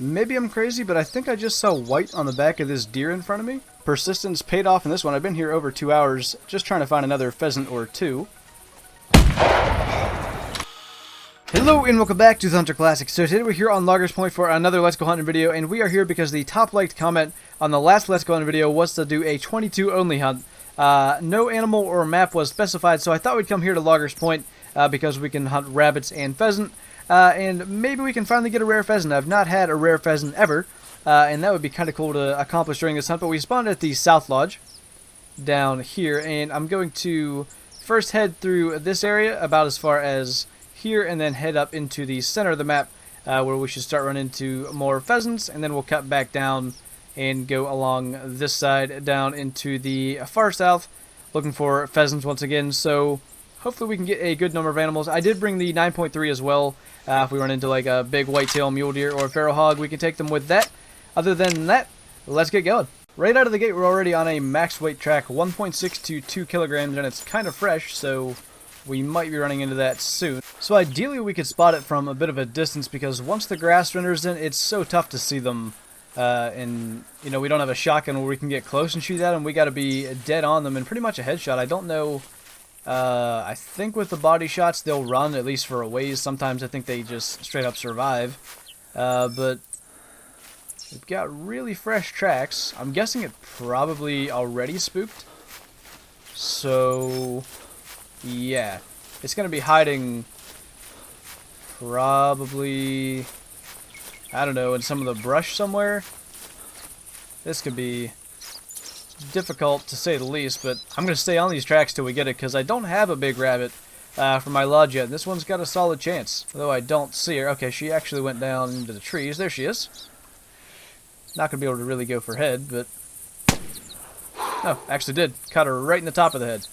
Maybe I'm crazy, but I think I just saw white on the back of this deer in front of me. Persistence paid off in this one. I've been here over 2 hours just trying to find another pheasant or two. Hello and welcome back to the Hunter Classic. So today we're here on Loggers Point for another Let's Go Hunting video, and we are here because the top liked comment on the last Let's Go Hunting video was to do a 22 only hunt. No animal or map was specified, so I thought we'd come here to Loggers Point because we can hunt rabbits and pheasant, and maybe we can finally get a rare pheasant. I've not had a rare pheasant ever, and that would be kind of cool to accomplish during this hunt, but we spawned at the South Lodge down here, and I'm going to first head through this area about as far as here and then head up into the center of the map where we should start running into more pheasants, and then we'll cut back down and go along this side down into the far south looking for pheasants once again. So hopefully we can get a good number of animals. I did bring the 9.3 as well. If we run into like a big whitetail mule deer or a feral hog, we can take them with that. Other than that, let's get going. Right out of the gate, we're already on a max weight track, 1.6 to 2 kilograms, and it's kind of fresh, so we might be running into that soon. So ideally we could spot it from a bit of a distance, because once the grass renders in, it's so tough to see them. And, you know, we don't have a shotgun where we can get close and shoot at them. We got to be dead on them and pretty much a headshot. I don't know. I think with the body shots, they'll run, at least for a ways. Sometimes I think they just straight up survive. But we've got really fresh tracks. I'm guessing it probably already spooked. So yeah, it's going to be hiding probably, I don't know, in some of the brush somewhere. This could be difficult to say the least, but I'm going to stay on these tracks till we get it, because I don't have a big rabbit for my lodge yet. This one's got a solid chance, although I don't see her. Okay, she actually went down into the trees. There she is. Not going to be able to really go for head, but oh, actually did. Caught her right in the top of the head.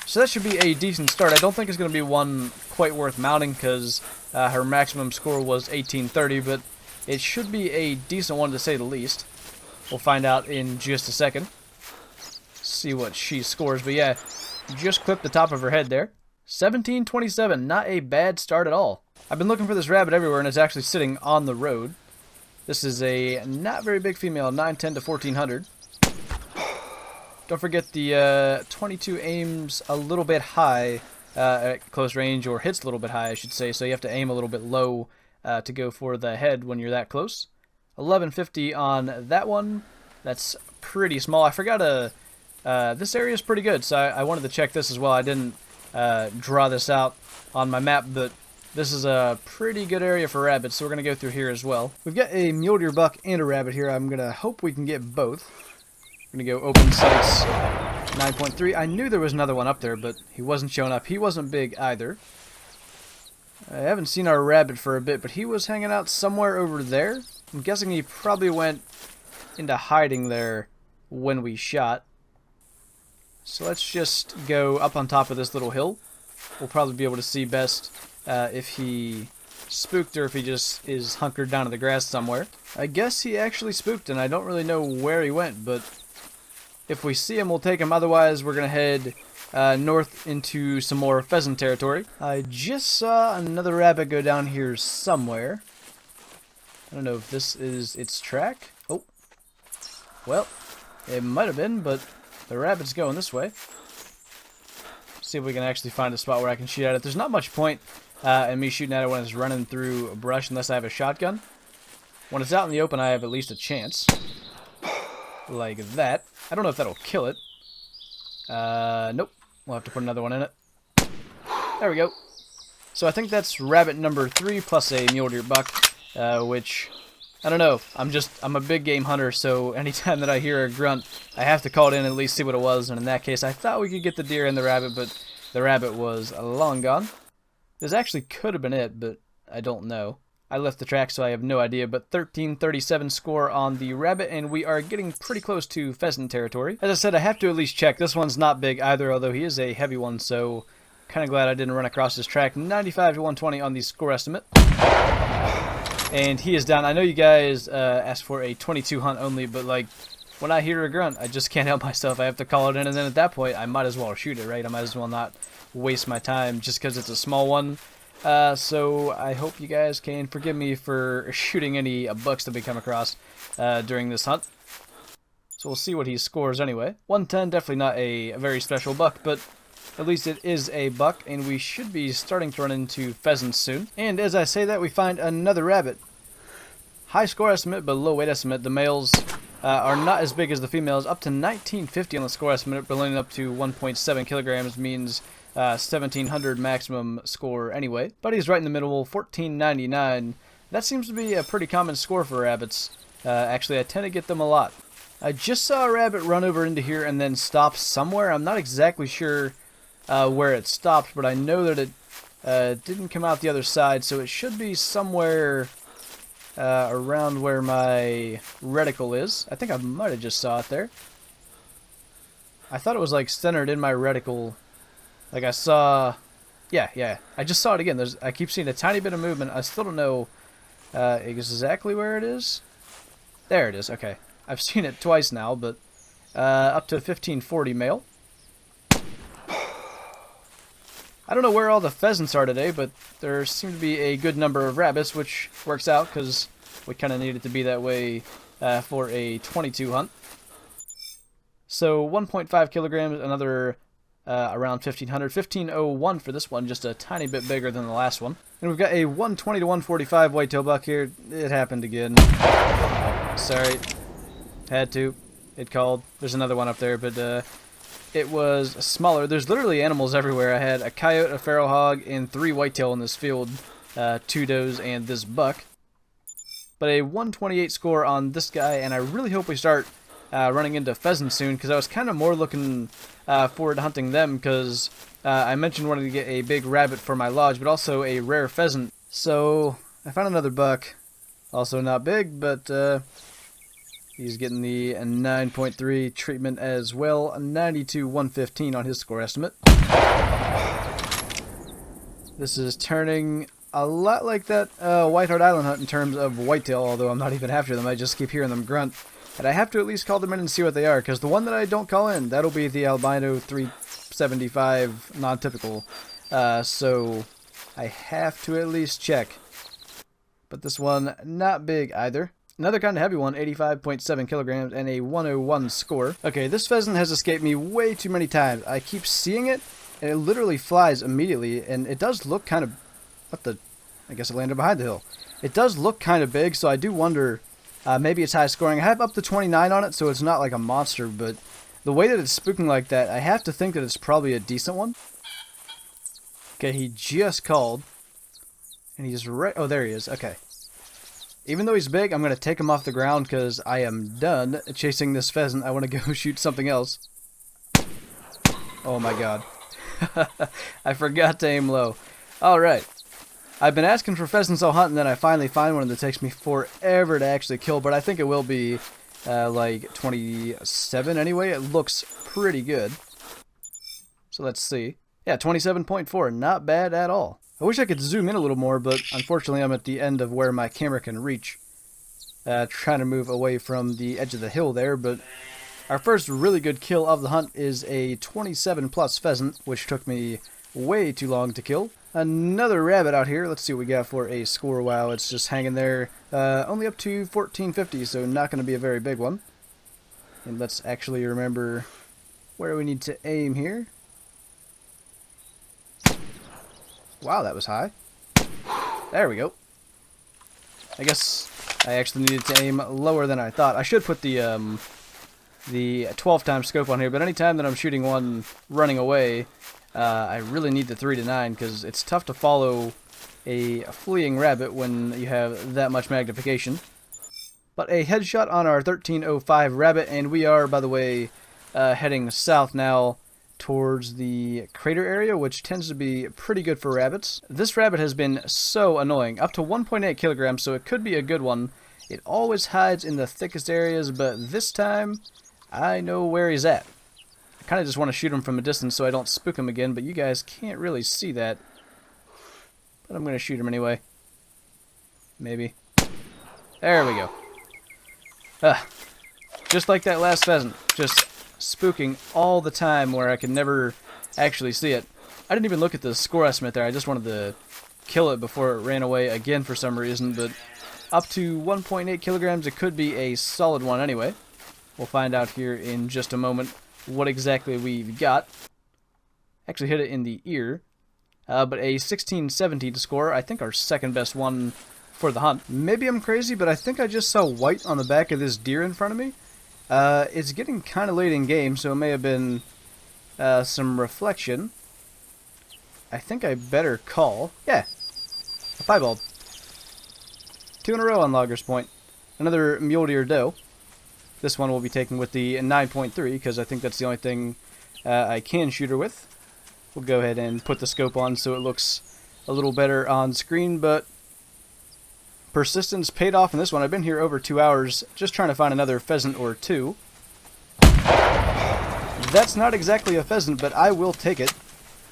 So that should be a decent start. I don't think it's going to be one quite worth mounting, because her maximum score was 1830, but it should be a decent one to say the least. We'll find out in just a second. See what she scores, but yeah, just clipped the top of her head there. 1727, not a bad start at all. I've been looking for this rabbit everywhere, and it's actually sitting on the road. This is a not very big female, 910 to 1400. Don't forget the 22 aims a little bit high at close range, or hits a little bit high, I should say, so you have to aim a little bit low to go for the head when you're that close. 1150 on that one. That's pretty small. I forgot this area is pretty good, so I wanted to check this as well. I didn't draw this out on my map, but this is a pretty good area for rabbits, so we're going to go through here as well. We've got a mule deer buck and a rabbit here. I'm going to hope we can get both. We're going to go open sights 9.3. I knew there was another one up there, but he wasn't showing up. He wasn't big either. I haven't seen our rabbit for a bit, but he was hanging out somewhere over there. I'm guessing he probably went into hiding there when we shot. So let's just go up on top of this little hill. We'll probably be able to see best if he spooked or if he just is hunkered down in the grass somewhere. I guess he actually spooked, and I don't really know where he went, but if we see him, we'll take him. Otherwise, we're going to head north into some more pheasant territory. I just saw another rabbit go down here somewhere. I don't know if this is its track. Oh, well, it might have been, but the rabbit's going this way. See if we can actually find a spot where I can shoot at it. There's not much point in me shooting at it when it's running through a brush unless I have a shotgun. When it's out in the open, I have at least a chance. Like that. I don't know if that'll kill it. Nope. We'll have to put another one in it. There we go. So I think that's rabbit number 3 plus a mule deer buck, which, I don't know. I'm a big game hunter, so anytime that I hear a grunt, I have to call it in and at least see what it was. And in that case, I thought we could get the deer and the rabbit, but the rabbit was long gone. This actually could have been it, but I don't know. I left the track, so I have no idea, but 1337 score on the rabbit, and we are getting pretty close to pheasant territory. As I said, I have to at least check. This one's not big either, although he is a heavy one, so kind of glad I didn't run across this track. 95 to 120 on the score estimate. And he is down. I know you guys asked for a 22 hunt only, but like, when I hear a grunt, I just can't help myself. I have to call it in, and then at that point, I might as well shoot it, right? I might as well not waste my time just because it's a small one. So I hope you guys can forgive me for shooting any bucks that we come across during this hunt. So we'll see what he scores anyway. 110, definitely not a very special buck, but at least it is a buck, and we should be starting to run into pheasants soon. And as I say that, we find another rabbit. High score estimate, but low weight estimate. The males are not as big as the females. Up to 1950 on the score estimate, but landing up to 1.7 kilograms means 1700 maximum score anyway. But he's right in the middle, 1499. That seems to be a pretty common score for rabbits. Actually, I tend to get them a lot. I just saw a rabbit run over into here and then stop somewhere. I'm not exactly sure where it stopped, but I know that it didn't come out the other side, so it should be somewhere around where my reticle is. I think I might have just saw it there. I thought it was like centered in my reticle. Like I saw, yeah. I just saw it again. I keep seeing a tiny bit of movement. I still don't know exactly where it is. There it is. Okay, I've seen it twice now, but up to 1540 male. I don't know where all the pheasants are today, but there seem to be a good number of rabbits, which works out because we kind of need it to be that way for a 22 hunt. So 1.5 kilograms, another around 1500, 1501 for this one, just a tiny bit bigger than the last one. And we've got a 120 to 145 whitetail buck here. It happened again. Sorry, had to. It called. There's another one up there, but it was smaller. There's literally animals everywhere. I had a coyote, a feral hog, and 3 whitetail in this field. 2 does and this buck. But a 128 score on this guy, and I really hope we start running into pheasants soon, because I was kind of more looking forward to hunting them, because I mentioned wanting to get a big rabbit for my lodge, but also a rare pheasant. So I found another buck. Also not big, but he's getting the 9.3 treatment as well. 92 115 on his score estimate. This is turning a lot like that White Hart Island hunt in terms of whitetail, although I'm not even after them. I just keep hearing them grunt. And I have to at least call them in and see what they are, because the one that I don't call in, that'll be the albino 375 non-typical. So I have to at least check. But this one, not big either. Another kind of heavy one, 85.7 kilograms and a 101 score. Okay, this pheasant has escaped me way too many times. I keep seeing it, and it literally flies immediately, and it does look kind of... What the... I guess it landed behind the hill. It does look kind of big, so I do wonder... maybe it's high scoring. I have up to 29 on it, so it's not like a monster, but the way that it's spooking like that, I have to think that it's probably a decent one. Okay, he just called. And he's right... Oh, there he is. Okay. Even though he's big, I'm going to take him off the ground because I am done chasing this pheasant. I want to go shoot something else. Oh my god. I forgot to aim low. Alright. I've been asking for pheasants all hunt, and then I finally find one that takes me forever to actually kill, but I think it will be like 27 anyway. It looks pretty good. So let's see. Yeah, 27.4. Not bad at all. I wish I could zoom in a little more, but unfortunately I'm at the end of where my camera can reach. Trying to move away from the edge of the hill there, but our first really good kill of the hunt is a 27 plus pheasant, which took me way too long to kill. Another rabbit out here. Let's see what we got for a score. Wow, it's just hanging there. Only up to 1450, so not going to be a very big one. And let's actually remember where we need to aim here. Wow, that was high. There we go. I guess I actually needed to aim lower than I thought. I should put the 12 times scope on here, but anytime that I'm shooting one running away, I really need the 3 to 9 because it's tough to follow a fleeing rabbit when you have that much magnification. But a headshot on our 1305 rabbit, and we are, by the way, heading south now towards the crater area, which tends to be pretty good for rabbits. This rabbit has been so annoying, up to 1.8 kilograms, so it could be a good one. It always hides in the thickest areas, but this time I know where he's at. I kind of just want to shoot him from a distance so I don't spook him again, but you guys can't really see that. But I'm going to shoot him anyway. Maybe. There we go. Just like that last pheasant. Just spooking all the time where I could never actually see it. I didn't even look at the score estimate there. I just wanted kill it before it ran away again for some reason, but up to 1.8 kilograms, it could be a solid one anyway. We'll find out here in just a moment what exactly we've got. Actually hit it in the ear, but a 1617 to score. I think our second best one for the hunt. Maybe I'm crazy, but I think I just saw white on the back of this deer in front of me. It's getting kind of late in game, so it may have been some reflection. I think I better call. Yeah, a piebald. 2 in a row on Logger's Point. Another mule deer doe. This one will be taken with the 9.3 because I think that's the only thing I can shoot her with. We'll go ahead and put the scope on so it looks a little better on screen, but persistence paid off in this one. I've been here over 2 hours just trying to find another pheasant or two. That's not exactly a pheasant, but I will take it.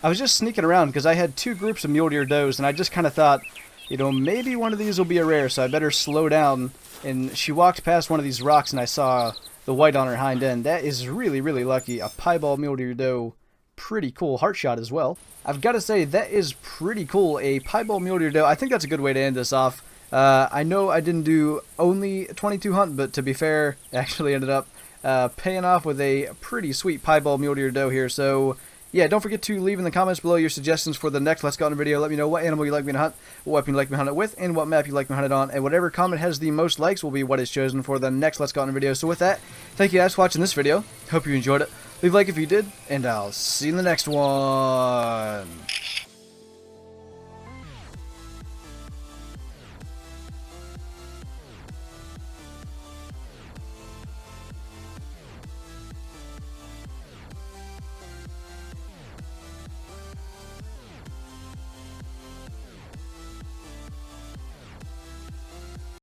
I was just sneaking around because I had 2 groups of mule deer does, and I just kind of thought, you know, maybe one of these will be a rare, so I better slow down. And she walked past one of these rocks, and I saw the white on her hind end. That is really, really lucky. A piebald mule deer doe. Pretty cool heart shot as well. I've got to say, that is pretty cool. A piebald mule deer doe. I think that's a good way to end this off. I know I didn't do only 22 hunt, but to be fair, I actually ended up paying off with a pretty sweet piebald mule deer doe here. So yeah, don't forget to leave in the comments below your suggestions for the next Let's Go Huntin video. Let me know what animal you like me to hunt, what weapon you like me to hunt it with, and what map you like me to hunt it on. And whatever comment has the most likes will be what is chosen for the next Let's Go Huntin video. So with that, thank you guys for watching this video. Hope you enjoyed it. Leave a like if you did, and I'll see you in the next one.